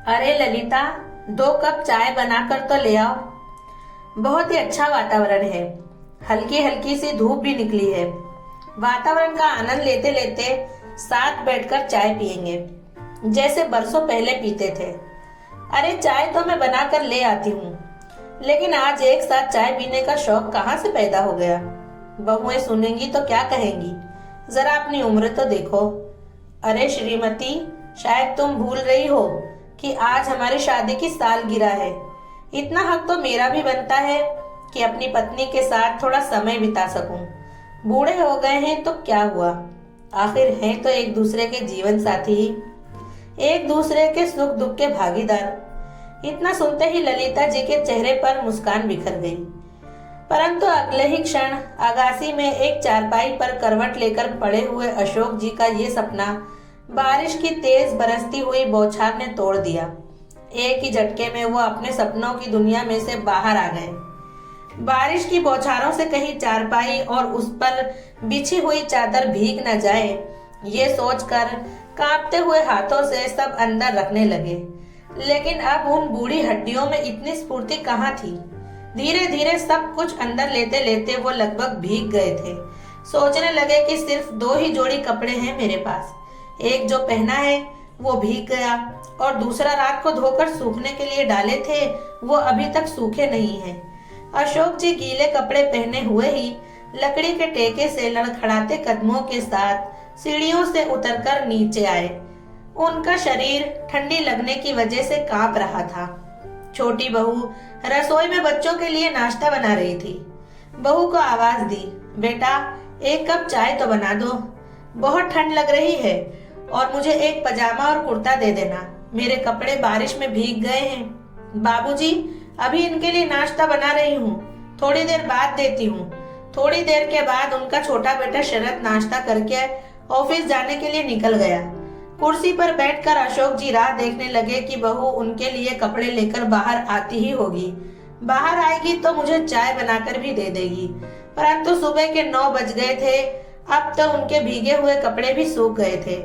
अरे ललिता, 2 कप चाय बनाकर तो ले आओ। बहुत ही अच्छा वातावरण है। हल्की हल्की सी धूप भी निकली है। वातावरण का आनंद लेते लेते साथ बैठकर चाय पियेंगे, जैसे बरसों पहले पीते थे। अरे चाय तो मैं बनाकर ले आती हूँ, लेकिन आज एक साथ चाय पीने का शौक कहाँ से पैदा हो गया। बहुएं सुनेंगी तो क्या कहेंगी, जरा अपनी उम्र तो देखो। अरे श्रीमती, शायद तुम भूल रही हो कि आज हमारी शादी की सालगिरह है। इतना हक तो मेरा भी बनता है कि अपनी पत्नी के साथ थोड़ा समय बिता सकूं। बूढ़े हो गए हैं तो क्या हुआ, आखिर हैं तो एक दूसरे के जीवन साथी ही, एक दूसरे के सुख दुख के भागीदार। इतना सुनते ही ललिता जी के चेहरे पर मुस्कान बिखर गई। परंतु अगले ही क्षण अगासी में एक चारपाई पर करवट लेकर पड़े हुए अशोक जी का ये सपना बारिश की तेज बरसती हुई बौछार ने तोड़ दिया। एक ही झटके में वो अपने सपनों की दुनिया में से बाहर आ गए। बारिश की बौछारों से कहीं चारपाई और उस पर बिछी हुई चादर भीग न जाए, ये सोचकर कांपते हुए हाथों से सब अंदर रखने लगे। लेकिन अब उन बूढ़ी हड्डियों में इतनी स्फूर्ति कहाँ थी। धीरे धीरे सब कुछ अंदर लेते लेते वो लगभग भीग गए थे। सोचने लगे कि सिर्फ 2 ही जोड़ी कपड़े हैं मेरे पास। एक जो पहना है वो भीग गया, और दूसरा रात को धोकर सूखने के लिए डाले थे, वो अभी तक सूखे नहीं हैं। अशोक जी गीले कपड़े पहने हुए ही लकड़ी के टेके से लड़खड़ाते कदमों के साथ सीढ़ियों से उतरकर नीचे आए। उनका शरीर ठंडी लगने की वजह से कांप रहा था। छोटी बहू रसोई में बच्चों के लिए नाश्ता बना रही थी। बहू को आवाज दी, बेटा 1 कप चाय तो बना दो, बहुत ठंड लग रही है, और मुझे एक पजामा और कुर्ता दे देना, मेरे कपड़े बारिश में भीग गए हैं। बाबूजी, अभी इनके लिए नाश्ता बना रही हूँ, थोड़ी देर बाद देती हूँ। थोड़ी देर के बाद उनका छोटा बेटा शरद नाश्ता करके ऑफिस जाने के लिए निकल गया। कुर्सी पर बैठकर अशोक जी राह देखने लगे कि बहू उनके लिए कपड़े लेकर बाहर आती ही होगी। बाहर आएगी तो मुझे चाय बनाकर भी दे देगी। परंतु सुबह के 9 बज गए थे। अब तो उनके भीगे हुए कपड़े भी सूख गए थे,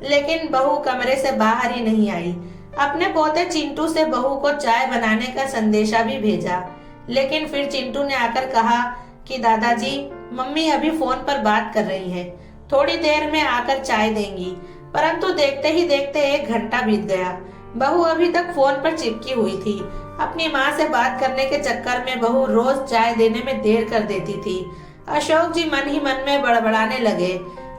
लेकिन बहू कमरे से बाहर ही नहीं आई। अपने पोते चिंटू से बहू को चाय बनाने का संदेशा भी भेजा, लेकिन फिर चिंटू ने आकर कहा कि दादाजी, मम्मी अभी फोन पर बात कर रही हैं, थोड़ी देर में आकर चाय देंगी। परंतु देखते ही देखते 1 घंटा बीत गया। बहू अभी तक फोन पर चिपकी हुई थी। अपनी माँ से बात करने के चक्कर में बहू रोज चाय देने में देर कर देती थी। अशोक जी मन ही मन में बड़बड़ाने लगे।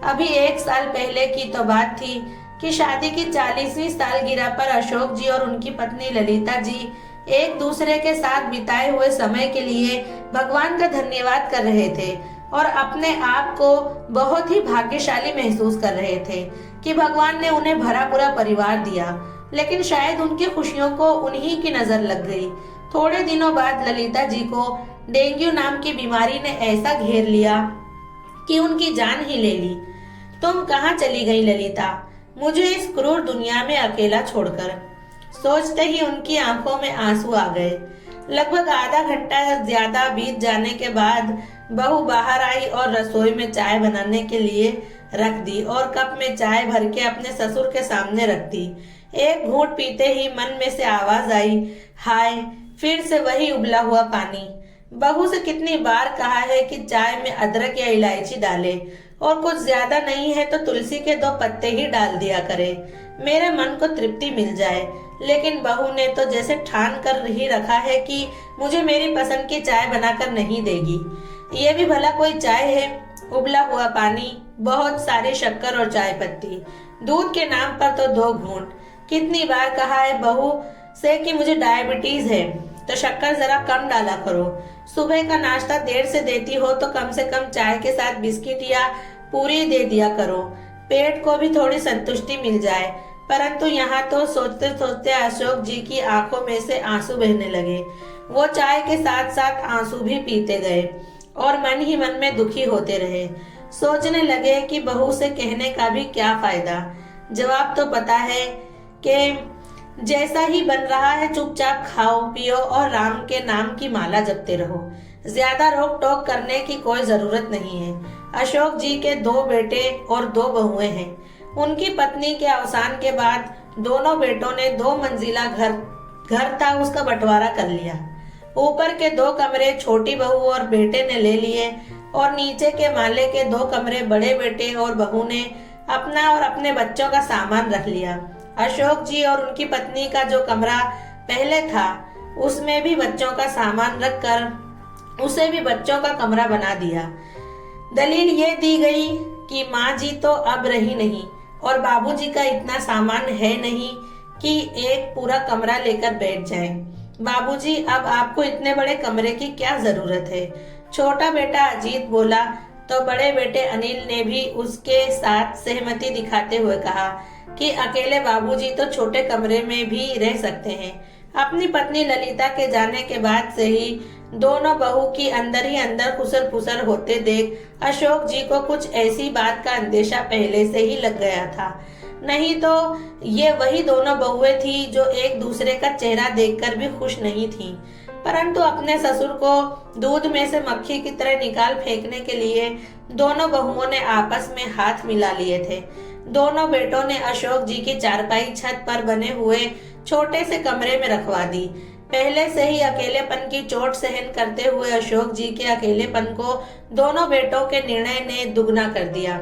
अभी 1 साल पहले की तो बात थी कि शादी की 40वीं सालगिरह पर अशोक जी और उनकी पत्नी ललिता जी एक दूसरे के साथ बिताए हुए समय के लिए भगवान का धन्यवाद कर रहे थे और अपने आप को बहुत ही भाग्यशाली महसूस कर रहे थे कि भगवान ने उन्हें भरा पूरा परिवार दिया। लेकिन शायद उनकी खुशियों को उन्हीं की नजर लग गई। थोड़े दिनों बाद ललिता जी को डेंगू नाम की बीमारी ने ऐसा घेर लिया कि उनकी जान ही ले ली। तुम कहाँ चली गई ललिता, मुझे इस क्रूर दुनिया में अकेला छोड़कर। सोचते ही उनकी आंखों में आंसू आ गए। लगभग आधा घंटा ज्यादा बीत जाने के बाद बहू बाहर आई और रसोई में चाय बनाने के लिए रख दी और कप में चाय भर के अपने ससुर के सामने रख दी। एक घूंट पीते ही मन में से आवाज आई, हाय, फिर से वही उबला हुआ पानी। बहू से कितनी बार कहा है कि चाय में अदरक या इलायची डाले, और कुछ ज्यादा नहीं है तो तुलसी के 2 पत्ते ही डाल दिया करे, मेरे मन को तृप्ति मिल जाए। लेकिन बहू ने तो जैसे ठान कर ही रखा है कि मुझे मेरी पसंद की चाय बनाकर नहीं देगी। ये भी भला कोई चाय है, उबला हुआ पानी, बहुत सारी शक्कर और चाय पत्ती, दूध के नाम पर तो 2 घूंट। कितनी बार कहा है बहू से कि मुझे डायबिटीज है तो शक्कर जरा कम डाला करो। सुबह का नाश्ता देर से देती हो तो कम से कम चाय के साथ बिस्किट या पूरी दे दिया करो, पेट को भी थोड़ी संतुष्टि मिल जाए। परंतु यहाँ तो सोचते सोचते अशोक जी की आंखों में से आंसू बहने लगे। वो चाय के साथ साथ आंसू भी पीते गए और मन ही मन में दुखी होते रहे। सोचने लगे कि बहू से कहने का भी क्या फायदा, जवाब तो पता है कि जैसा ही बन रहा है चुपचाप खाओ पियो और राम के नाम की माला जपते रहो। ज्यादा रोक टोक करने की कोई जरूरत नहीं है। अशोक जी के 2 बेटे और 2 बहुएं हैं। उनकी पत्नी के अवसान के बाद दोनों बेटों ने 2 मंजिला घर था उसका बंटवारा कर लिया। ऊपर के 2 कमरे छोटी बहू और बेटे ने ले लिए और नीचे के माले के 2 कमरे बड़े बेटे और बहू ने अपना और अपने बच्चों का सामान रख लिया। अशोक जी और उनकी पत्नी का जो कमरा पहले था उसमें भी बच्चों का सामान रखकर उसे भी बच्चों का कमरा बना दिया। दलील ये दी गई कि माँ जी तो अब रही नहीं और बाबूजी का इतना सामान है नहीं कि एक पूरा कमरा लेकर बैठ जाएं। बाबूजी, अब आपको इतने बड़े कमरे की क्या जरूरत है? छोटा बेटा अजीत बोला तो बड़े बेटे अनिल ने भी उसके साथ सहमति दिखाते हुए कहा कि अकेले बाबूजी तो छोटे कमरे में भी रह सकते हैं। अपनी पत्नी ललिता के जाने के बाद से ही दोनों बहू की अंदर ही अंदर खुसर फुसर होते देख अशोक जी को कुछ ऐसी बात का अंदेशा पहले से ही लग गया था। नहीं तो ये वही दोनों बहुएं थी जो एक दूसरे का चेहरा देखकर भी खुश नहीं थीं, परंतु अपने ससुर को दूध में से मक्खी की तरह निकाल फेंकने के लिए दोनों बहुओं ने आपस में हाथ मिला लिए थे। दोनों बेटों ने अशोक जी की चारपाई छत पर बने हुए छोटे से कमरे में रखवा दी। पहले से ही अकेलेपन की चोट सहन करते हुए अशोक जी के अकेलेपन को दोनों बेटों के निर्णय ने दुगना कर दिया।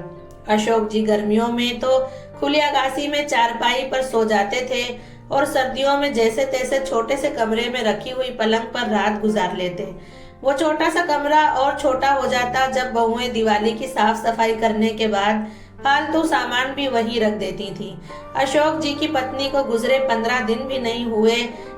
अशोक जी गर्मियों में तो खुली आगासी में चारपाई पर सो जाते थे और सर्दियों में जैसे तैसे छोटे से कमरे में रखी हुई पलंग पर रात गुजार लेते। वो छोटा सा कमरा और छोटा हो जाता जब बहुएं दिवाली की साफ सफाई करने के बाद फालतू सामान भी वहीं रख देती थी। अशोक जी की पत्नी को गुजरे 15 दिन भी नहीं हुए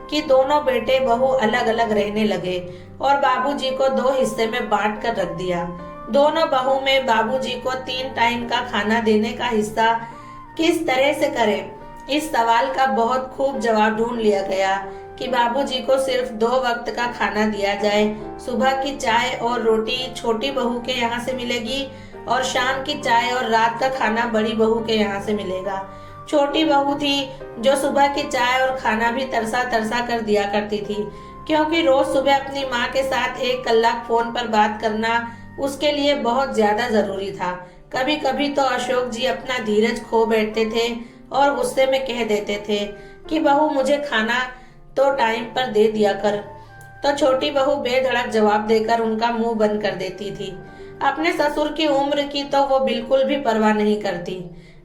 कि दोनों बेटे बहू अलग अलग रहने लगे और बाबूजी को 2 हिस्से में बांट कर रख दिया। दोनों बहू में बाबूजी को 3 टाइम का खाना देने का हिस्सा किस तरह से करें, इस सवाल का बहुत खूब जवाब ढूंढ लिया गया कि बाबूजी को सिर्फ 2 वक्त का खाना दिया जाए। सुबह की चाय और रोटी छोटी बहू के यहाँ से मिलेगी और शाम की चाय और रात का खाना बड़ी बहू के यहाँ से मिलेगा। छोटी बहू थी जो सुबह की चाय और खाना भी तरसा तरसा कर दिया करती थी, क्योंकि रोज सुबह अपनी माँ के साथ 1 कलाक फोन पर बात करना उसके लिए बहुत ज्यादा जरूरी था। कभी कभी तो अशोक जी अपना धीरज खो बैठते थे और गुस्से में कह देते थे कि बहू मुझे खाना तो टाइम पर दे दिया कर, तो छोटी बहू बेधड़क जवाब देकर उनका मुंह बंद कर देती थी। अपने ससुर की उम्र की तो वो बिल्कुल भी परवाह नहीं करती।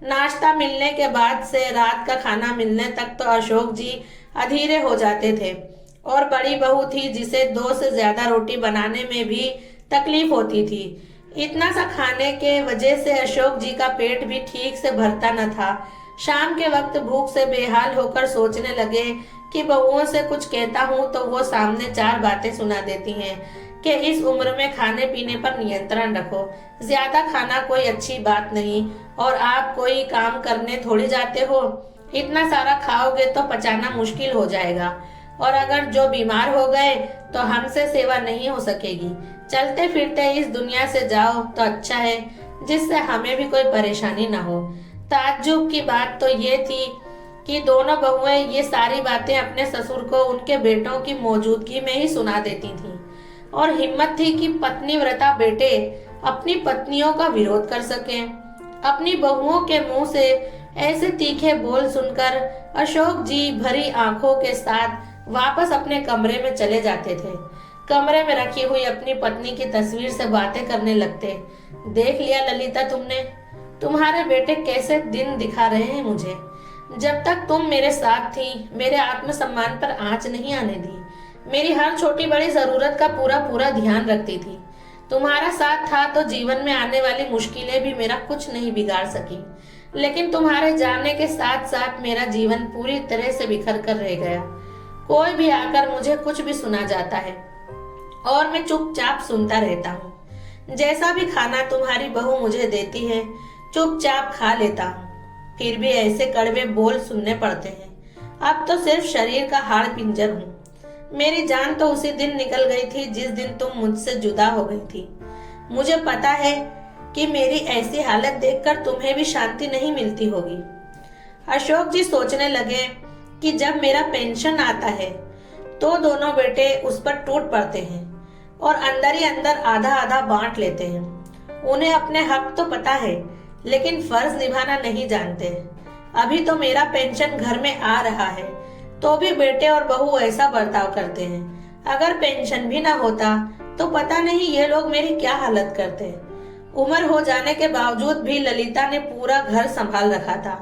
नाश्ता मिलने के बाद से रात का खाना मिलने तक तो अशोक जी अधीरे हो जाते थे और बड़ी बहू थी जिसे 2 से ज्यादा रोटी बनाने में भी तकलीफ होती थी। इतना सा खाने के वजह से अशोक जी का पेट भी ठीक से भरता न था। शाम के वक्त भूख से बेहाल होकर सोचने लगे कि बहुओं से कुछ कहता हूँ तो वो सामने 4 बातें सुना देती हैं कि इस उम्र में खाने पीने पर नियंत्रण रखो, ज्यादा खाना कोई अच्छी बात नहीं और आप कोई काम करने थोड़ी जाते हो, इतना सारा खाओगे तो पचाना मुश्किल हो जाएगा और अगर जो बीमार हो गए तो हमसे सेवा नहीं हो सकेगी। चलते फिरते इस दुनिया से जाओ तो अच्छा है, जिससे हमें भी कोई परेशानी ना हो। ताज्जुब की बात तो ये थी कि दोनों बहुएं ये सारी बातें अपने ससुर को उनके बेटों की मौजूदगी में ही सुना देती थीं और हिम्मत थी कि पत्नी व्रता बेटे अपनी पत्नियों का विरोध कर सकें। अपनी बहुओं के मुंह से ऐसे तीखे बोल सुनकर अशोक जी भरी आंखों के साथ वापस अपने कमरे में चले जाते थे। कमरे में रखी हुई अपनी पत्नी की तस्वीर से बातें करने लगते। देख लिया ललिता तुमने, तुम्हारे बेटे कैसे दिन दिखा रहे हैं मुझे। जब तक तुम मेरे साथ थी मेरे आत्मसम्मान पर आंच नहीं आने दी, मेरी हर छोटी बड़ी जरूरत का पूरा पूरा ध्यान रखती थी। तुम्हारा साथ था तो जीवन में आने वाली मुश्किलें भी मेरा कुछ नहीं बिगाड़ सकी, लेकिन तुम्हारे जाने के साथ साथ मेरा जीवन पूरी तरह से बिखर कर रह गया। कोई भी आकर मुझे कुछ भी सुना जाता है और मैं चुपचाप सुनता रहता हूँ। जैसा भी खाना तुम्हारी बहू मुझे देती है चुपचाप खा लेता हूँ, फिर भी ऐसे कड़वे बोल सुनने पड़ते हैं। अब तो सिर्फ शरीर का हाड़ पिंजर हूँ। मेरी जान तो उसी दिन निकल गई थी जिस दिन तुम मुझसे जुदा हो गई थी। मुझे पता है कि मेरी ऐसी हालत देखकर तुम्हें भी शांति नहीं मिलती होगी। अशोक जी सोचने लगे कि जब मेरा पेंशन आता है तो दोनों बेटे उस पर टूट पड़ते हैं और अंदर ही अंदर आधा आधा बांट लेते हैं। उन्हें अपने हक तो पता है लेकिन फर्ज निभाना नहीं जानते। अभी तो मेरा पेंशन घर में आ रहा है, तो भी बेटे और बहू ऐसा बर्ताव करते हैं। अगर पेंशन भी ना होता तो पता नहीं ये लोग मेरी क्या हालत करते। उम्र हो जाने के बावजूद भी ललिता ने पूरा घर संभाल रखा था।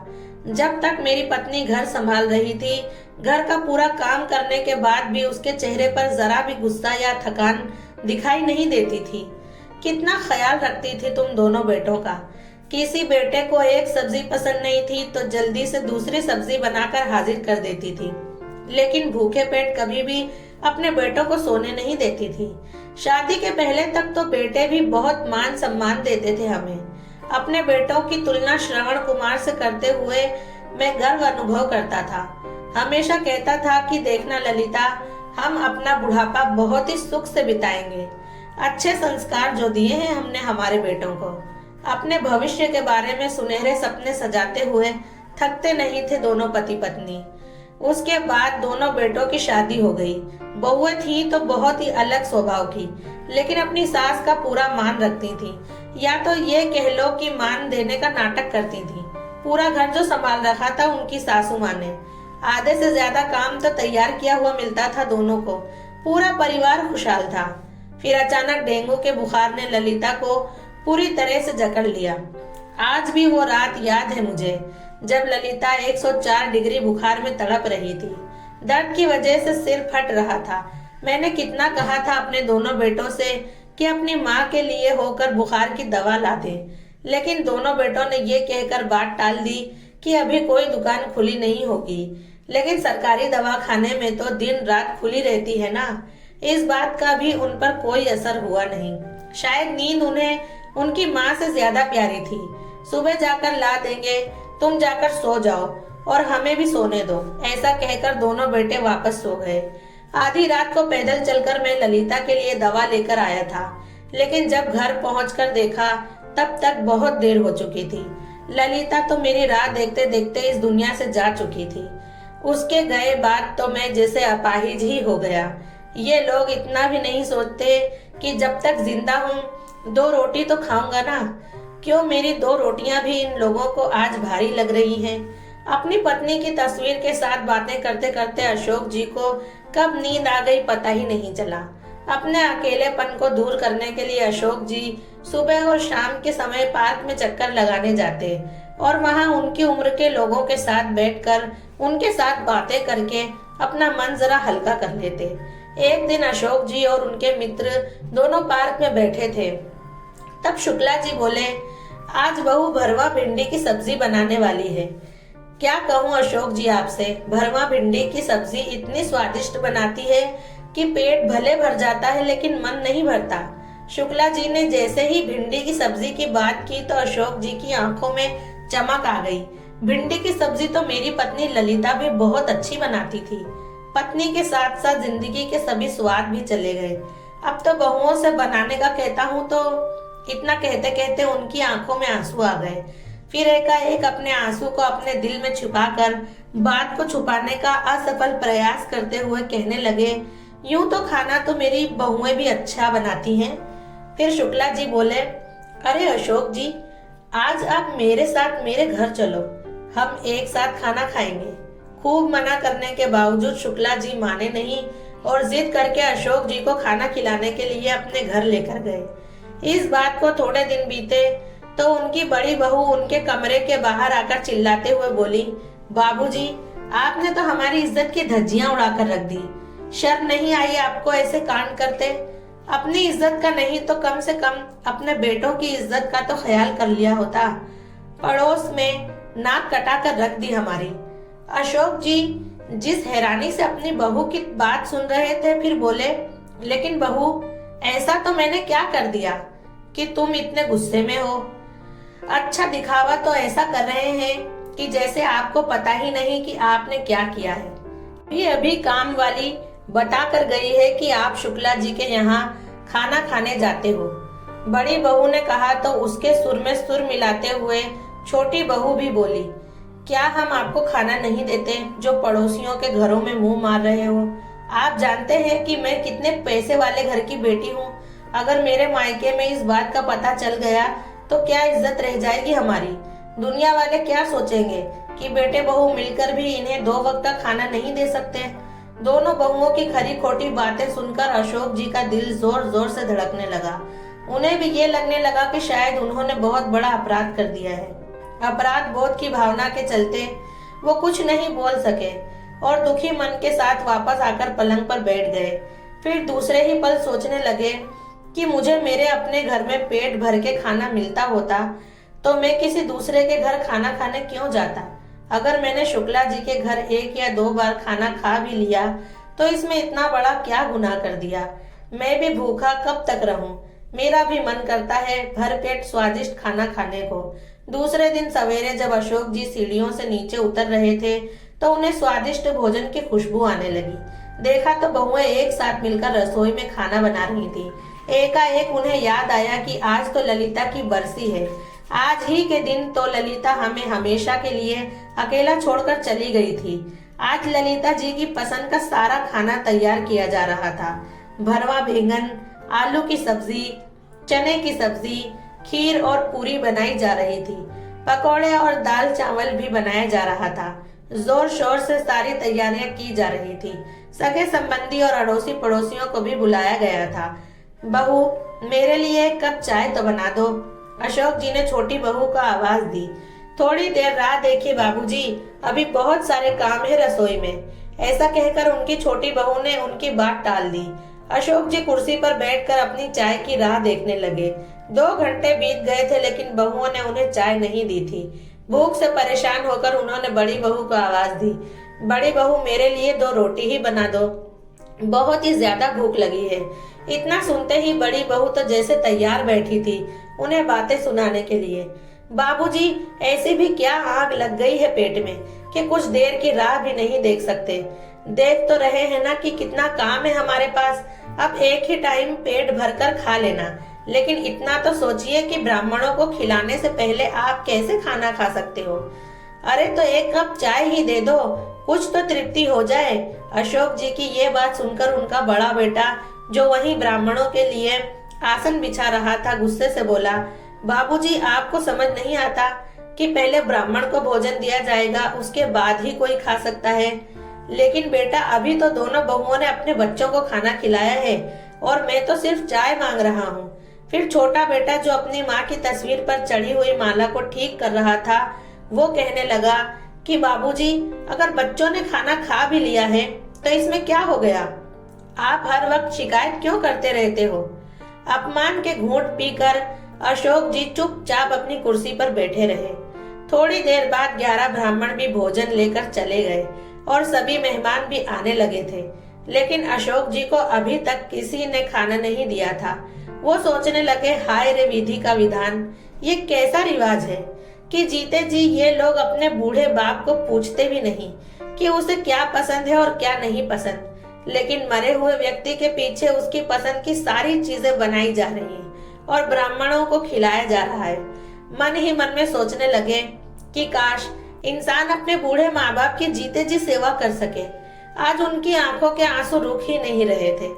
जब तक मेरी पत्नी घर संभाल रही थी, घर का पूरा काम करने के बाद भी उसके चेहरे पर जरा भी गुस्सा या थकान दिखाई नहीं देती थी। कितना ख्याल रखती थी तुम दोनों बेटों का। किसी बेटे को एक सब्जी पसंद नहीं थी तो जल्दी से दूसरी सब्जी बनाकर हाजिर कर देती थी, लेकिन भूखे पेट कभी भी अपने बेटों को सोने नहीं देती थी। शादी के पहले तक तो बेटे भी बहुत मान सम्मान देते थे हमें। अपने बेटों की तुलना श्रवण कुमार से करते हुए मैं गर्व अनुभव करता था। हमेशा कहता था कि देखना ललिता, हम अपना बुढ़ापा बहुत ही सुख से बिताएंगे। अच्छे संस्कार जो दिए हैं हमने हमारे बेटों को। अपने भविष्य के बारे में सुनहरे सपने सजाते हुए थकते नहीं थे दोनों पति पत्नी। उसके बाद दोनों बेटों की शादी हो गई। बहुएं थी तो बहुत ही अलग स्वभाव की, लेकिन अपनी सास का पूरा मान रखती थी, या तो ये कह लो कि मान देने का नाटक करती थी। पूरा घर जो संभाल रखा था उनकी सासू माँ ने। आधे से ज्यादा काम तो तैयार किया हुआ मिलता था दोनों को। पूरा परिवार खुशहाल था। फिर अचानक डेंगू के बुखार ने ललिता को पूरी तरह से जकड़ लिया। आज भी वो रात याद है मुझे, जब ललिता 104 डिग्री बुखार में तड़प रही थी। दर्द की वजह से सिर फट रहा था। मैंने कितना कहा था अपने दोनों बेटों से कि अपनी माँ के लिए होकर बुखार की दवा ला दे, लेकिन दोनों बेटों ने ये कहकर बात टाल दी कि अभी कोई दुकान खुली नहीं होगी। लेकिन सरकारी दवाखाने में तो दिन रात खुली रहती है ना। इस बात का भी उन पर कोई असर हुआ नहीं। शायद नींद उन्हें उनकी माँ से ज्यादा प्यारी थी। सुबह जाकर ला देंगे, तुम जाकर सो जाओ और हमें भी सोने दो, ऐसा कहकर दोनों बेटे वापस सो गए। आधी रात को पैदल चलकर मैं ललिता के लिए दवा लेकर आया था, लेकिन जब घर पहुंचकर देखा तब तक बहुत देर हो चुकी थी। ललिता तो मेरी राह देखते देखते इस दुनिया से जा चुकी थी। उसके गए बाद तो मैं जैसे अपाहिज ही हो गया। ये लोग इतना भी नहीं सोचते कि जब तक जिंदा हूँ 2 रोटी तो खाऊंगा ना। क्यों मेरी 2 रोटियां भी इन लोगों को आज भारी लग रही हैं। अपनी पत्नी की तस्वीर के साथ बातें करते करते अशोक जी को कब नींद आ गई पता ही नहीं चला। अपने अकेलेपन को दूर करने के लिए अशोक जी सुबह और शाम के समय पार्क में चक्कर लगाने जाते और वहां उनकी उम्र के लोगों के साथ बैठकर उनके साथ बातें करके अपना मन जरा हल्का कर लेते। एक दिन अशोक जी और उनके मित्र दोनों पार्क में बैठे थे। तब शुक्ला जी बोले, आज बहू भरवा भिंडी की सब्जी बनाने वाली है। क्या कहूँ अशोक जी आपसे, भरवा भिंडी की सब्जी इतनी स्वादिष्ट बनाती है कि पेट भले भर जाता है लेकिन मन नहीं भरता। शुक्ला जी ने जैसे ही भिंडी की सब्जी की बात की तो अशोक जी की आंखों में चमक आ गई। भिंडी की सब्जी तो मेरी पत्नी ललिता भी बहुत अच्छी बनाती थी। पत्नी के साथ साथ जिंदगी के सभी स्वाद भी चले गए। अब तो बहुओं से बनाने का कहता हूँ तो इतना कहते कहते उनकी आंखों में आंसू आ गए। फिर एकाएक अपने आंसू को अपने दिल में छुपाकर बात को छुपाने का असफल प्रयास करते हुए कहने लगे, यूं तो खाना तो मेरी बहुएं भी अच्छा बनाती हैं। फिर शुक्ला जी बोले, अरे अशोक जी, आज आप मेरे साथ मेरे घर चलो, हम एक साथ खाना खाएंगे। खूब मना करने के बावजूद शुक्ला जी माने नहीं और जिद करके अशोक जी को खाना खिलाने के लिए अपने घर लेकर गए। इस बात को थोड़े दिन बीते तो उनकी बड़ी बहू उनके कमरे के बाहर आकर चिल्लाते हुए बोली, बाबूजी, आपने तो हमारी इज्जत की धज्जियां उड़ाकर रख दी। शर्म नहीं आई आपको ऐसे कांड करते? अपनी इज्जत का नहीं तो कम से कम अपने बेटों की इज्जत का तो ख्याल कर लिया होता। पड़ोस में नाक कटा कर रख दी हमारी। अशोक जी जिस हैरानी से अपनी बहू की बात सुन रहे थे फिर बोले, लेकिन बहू, ऐसा तो मैंने क्या कर दिया कि तुम इतने गुस्से में हो? अच्छा दिखावा तो ऐसा कर रहे हैं कि जैसे आपको पता ही नहीं कि आपने क्या किया है। अभी अभी काम वाली बता कर गई है कि आप शुक्ला जी के यहाँ खाना खाने जाते हो। बड़ी बहू ने कहा तो उसके सुर में सुर मिलाते हुए छोटी बहू भी बोली, क्या हम आपको खाना नहीं देते जो पड़ोसियों के घरों में मुंह मार रहे हो? आप जानते हैं कि मैं कितने पैसे वाले घर की बेटी हूँ। अगर मेरे मायके में इस बात का पता चल गया तो क्या इज्जत रह जाएगी हमारी? दुनिया वाले क्या सोचेंगे? कि बेटे बहू मिलकर भी इन्हें 2 वक्त का खाना नहीं दे सकते। दोनों बहुओं की खरी खोटी बातें सुनकर अशोक जी का दिल जोर जोर से धड़कने लगा। उन्हें भी ये लगने लगा कि शायद उन्होंने बहुत बड़ा अपराध कर दिया है। अपराध बोध की भावना के चलते वो कुछ नहीं बोल सके और दुखी मन के साथ वापस आकर पलंग पर बैठ गए। फिर दूसरे ही पल सोचने लगे कि मुझे मेरे अपने घर में पेट भर के खाना मिलता होता तो मैं किसी दूसरे के घर खाना खाने क्यों जाता। अगर मैंने शुक्ला जी के घर 1 या 2 बार खाना खा भी लिया तो इसमें इतना बड़ा क्या गुनाह कर दिया। मैं भी भूखा कब तक रहूं। मेरा भी मन करता है भर पेट स्वादिष्ट खाना खाने को। दूसरे दिन सवेरे जब अशोक जी सीढ़ियों से नीचे उतर रहे थे तो उन्हें स्वादिष्ट भोजन की खुशबू आने लगी। देखा तो बहुएं एक साथ मिलकर रसोई में खाना बना रही थी। एकाएक उन्हें याद आया कि आज तो ललिता की बरसी है। आज ही के दिन तो ललिता हमें हमेशा के लिए अकेला छोड़कर चली गई थी। आज ललिता जी की पसंद का सारा खाना तैयार किया जा रहा था। भरवा बैंगन, आलू की सब्जी, चने की सब्जी, खीर और पूरी बनाई जा रही थी। पकौड़े और दाल चावल भी बनाया जा रहा था। जोर शोर से सारी तैयारियां की जा रही थी। सगे संबंधी और अड़ोसी पड़ोसियों को भी बुलाया गया था। बहू, मेरे लिए एक कप चाय तो बना दो, अशोक जी ने छोटी बहू को आवाज दी। थोड़ी देर राह देखिए बाबूजी, अभी बहुत सारे काम है रसोई में। ऐसा कहकर उनकी छोटी बहू ने उनकी बात टाल दी। अशोक जी कुर्सी पर बैठकर अपनी चाय की राह देखने लगे। 2 घंटे बीत गए थे लेकिन बहुओं ने उन्हें चाय नहीं दी थी। भूख से परेशान होकर उन्होंने बड़ी बहू को आवाज दी, बड़ी बहू मेरे लिए 2 रोटी ही बना दो, बहुत ही ज्यादा भूख लगी है। इतना सुनते ही बड़ी बहू तो जैसे तैयार बैठी थी उन्हें बातें सुनाने के लिए। बाबूजी, ऐसी भी क्या आग लग गई है पेट में कि कुछ देर की राह भी नहीं देख सकते। देख तो रहे हैं ना कि कितना काम है हमारे पास। अब एक ही टाइम पेट भरकर खा लेना, लेकिन इतना तो सोचिए कि ब्राह्मणों को खिलाने से पहले आप कैसे खाना खा सकते हो। अरे तो 1 कप चाय ही दे दो, कुछ तो तृप्ति हो जाए। अशोक जी की ये बात सुनकर उनका बड़ा बेटा जो वहीं ब्राह्मणों के लिए आसन बिछा रहा था गुस्से से बोला, बाबूजी आपको समझ नहीं आता कि पहले ब्राह्मण को भोजन दिया जाएगा, उसके बाद ही कोई खा सकता है। लेकिन बेटा अभी तो दोनों बहुओं ने अपने बच्चों को खाना खिलाया है और मैं तो सिर्फ चाय मांग रहा हूँ। फिर छोटा बेटा जो अपनी माँ की तस्वीर पर चढ़ी हुई माला को ठीक कर रहा था वो कहने लगा कि बाबूजी अगर बच्चों ने खाना खा भी लिया है तो इसमें क्या हो गया, आप हर वक्त शिकायत क्यों करते रहते हो। अपमान के घूंट पीकर अशोक जी चुपचाप अपनी कुर्सी पर बैठे रहे। थोड़ी देर बाद 11 ब्राह्मण भी भोजन लेकर चले गए और सभी मेहमान भी आने लगे थे, लेकिन अशोक जी को अभी तक किसी ने खाना नहीं दिया था। वो सोचने लगे, हाय रे विधि का विधान, ये कैसा रिवाज है कि जीते जी ये लोग अपने बूढ़े बाप को पूछते भी नहीं कि उसे क्या पसंद है और क्या नहीं पसंद, लेकिन मरे हुए व्यक्ति के पीछे उसकी पसंद की सारी चीजें बनाई जा रही हैं और ब्राह्मणों को खिलाया जा रहा है। मन ही मन में सोचने लगे कि काश इंसान अपने बूढ़े माँ बाप की जीते जी सेवा कर सके। आज उनकी आंखों के आंसू रुक ही नहीं रहे थे।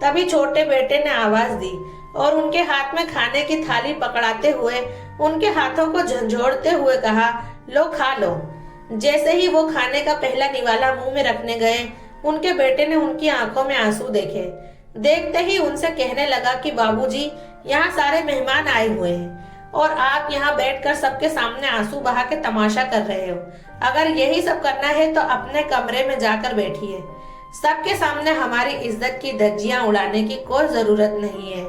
तभी छोटे बेटे ने आवाज दी और उनके हाथ में खाने की थाली पकड़ाते हुए उनके हाथों को झंझोड़ते हुए कहा, लो खा लो। जैसे ही वो खाने का पहला निवाला मुंह में रखने गए उनके बेटे ने उनकी आंखों में आंसू देखे। देखते ही उनसे कहने लगा कि बाबूजी यहाँ सारे मेहमान आए हुए हैं और आप यहाँ बैठकर सबके सामने आंसू बहा के तमाशा कर रहे हो। अगर यही सब करना है तो अपने कमरे में जाकर बैठिए। सबके सामने हमारी इज्जत की धज्जियां उड़ाने की कोई जरूरत नहीं है।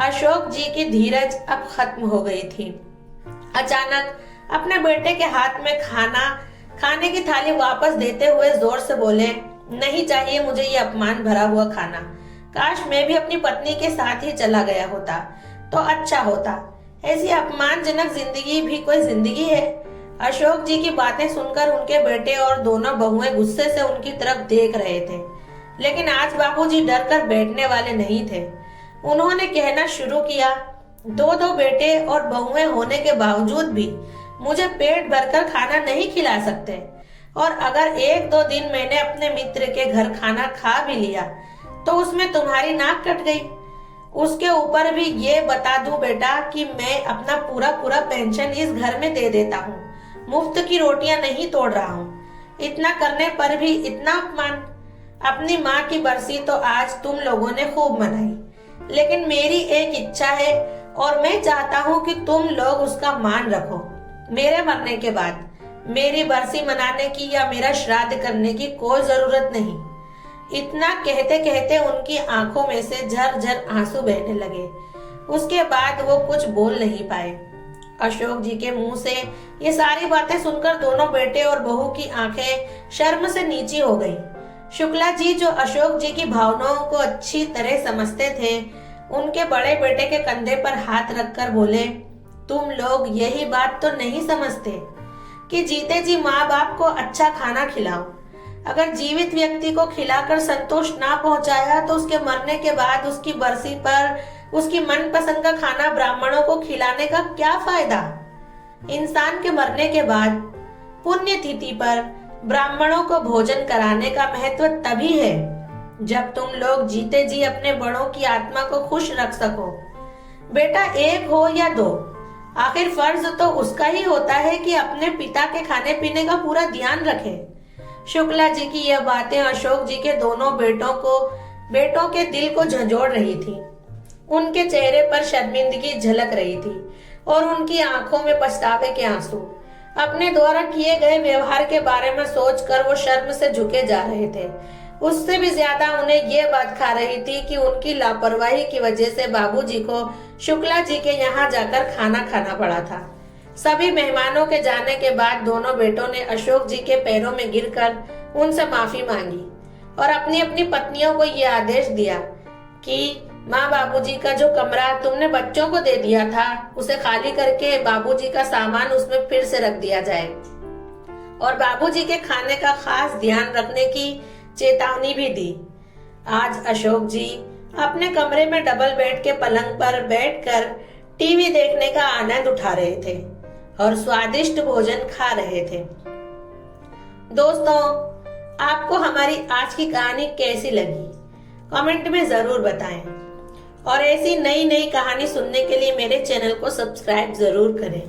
अशोक जी की धीरज अब खत्म हो गई थी। अचानक अपने बेटे के हाथ में खाने की थाली वापस देते हुए जोर से बोले, नहीं चाहिए मुझे ये अपमान भरा हुआ खाना। काश मैं भी अपनी पत्नी के साथ ही चला गया होता तो अच्छा होता। ऐसी अपमानजनक जिंदगी भी कोई जिंदगी है। अशोक जी की बातें सुनकर उनके बेटे और दोनों बहुएं गुस्से से उनकी तरफ देख रहे थे, लेकिन आज बाबूजी डर कर बैठने वाले नहीं थे। उन्होंने कहना शुरू किया, 2 बेटे और बहुएं होने के बावजूद भी मुझे पेट भरकर खाना नहीं खिला सकते, और अगर 1-2 दिन मैंने अपने मित्र के घर खाना खा भी लिया तो उसमें तुम्हारी नाक कट गई। उसके ऊपर भी ये बता दूं बेटा कि मैं अपना पूरा पेंशन इस घर में दे देता हूँ मुफ्त की रोटियां नहीं तोड़ रहा हूँ। इतना करने पर भी इतना अपमान। अपनी माँ की बरसी तो आज तुम लोगों ने खूब मनाई, लेकिन मेरी एक इच्छा है और मैं चाहता हूँ कि तुम लोग उसका मान रखो। मेरे मरने के बाद मेरी बरसी मनाने की या मेरा श्राद्ध करने की कोई जरूरत नहीं। इतना कहते कहते उनकी आंखों में से झरझर आंसू बहने लगे। उसके बाद वो कुछ बोल नहीं पाए। अशोक जी के मुंह से ये सारी बातें सुनकर दोनों बेटे और बहू की आंखें शर्म से नीची हो गईं। शुक्ला जी, जो अशोक जी की भावनाओं को अच्छी तरह समझते थे, उनके बड़े बेटे के कंधे पर हाथ रखकर बोले, तुम लोग यही बात तो नहीं समझते कि जीते जी माँ बाप को अच्छा खाना खिलाओ। अगर जीवित व्यक्ति को खिलाकर संतोष ना पहुंचाया तो उसके मरने के बाद उसकी बरसी पर उसकी मनपसंद का खाना ब्राह्मणों को खिलाने का क्या फायदा। इंसान के मरने के बाद पुण्यतिथि पर ब्राह्मणों को भोजन कराने का महत्व तभी है जब तुम लोग जीते जी अपने बड़ों की आत्मा को खुश रख सको। बेटा एक हो या दो, आखिर फर्ज तो उसका ही होता है कि अपने पिता के खाने पीने का पूरा ध्यान रखे। शुक्ला जी की यह बातें अशोक जी के दोनों बेटों के दिल को झंझोड़ रही थी। उनके चेहरे पर शर्मिंदगी झलक रही थी और उनकी आंखों में पछतावे के आंसू। अपने द्वारा किए गए व्यवहार के बारे में सोचकर वो शर्म से झुके जा रहे थे। उससे भी ज्यादा उन्हें ये बात खा रही थी कि उनकी लापरवाही की वजह से बाबूजी को शुक्ला जी के यहाँ जाकर खाना खाना पड़ा था। सभी मेहमानों के जाने के बाद दोनों बेटों ने अशोक जी के पैरों में गिरकर उनसे माफी मांगी और अपनी अपनी पत्नियों को ये आदेश दिया कि माँ, बाबूजी का जो कमरा तुमने बच्चों को दे दिया था उसे खाली करके बाबूजी का सामान उसमें फिर से रख दिया जाए और बाबूजी के खाने का खास ध्यान रखने की चेतावनी भी दी। आज अशोक जी अपने कमरे में डबल बेड के पलंग पर बैठकर टीवी देखने का आनंद उठा रहे थे और स्वादिष्ट भोजन खा रहे थे। दोस्तों, आपको हमारी आज की कहानी कैसी लगी कमेंट में जरूर बताएं और ऐसी नई नई कहानी सुनने के लिए मेरे चैनल को सब्सक्राइब जरूर करें।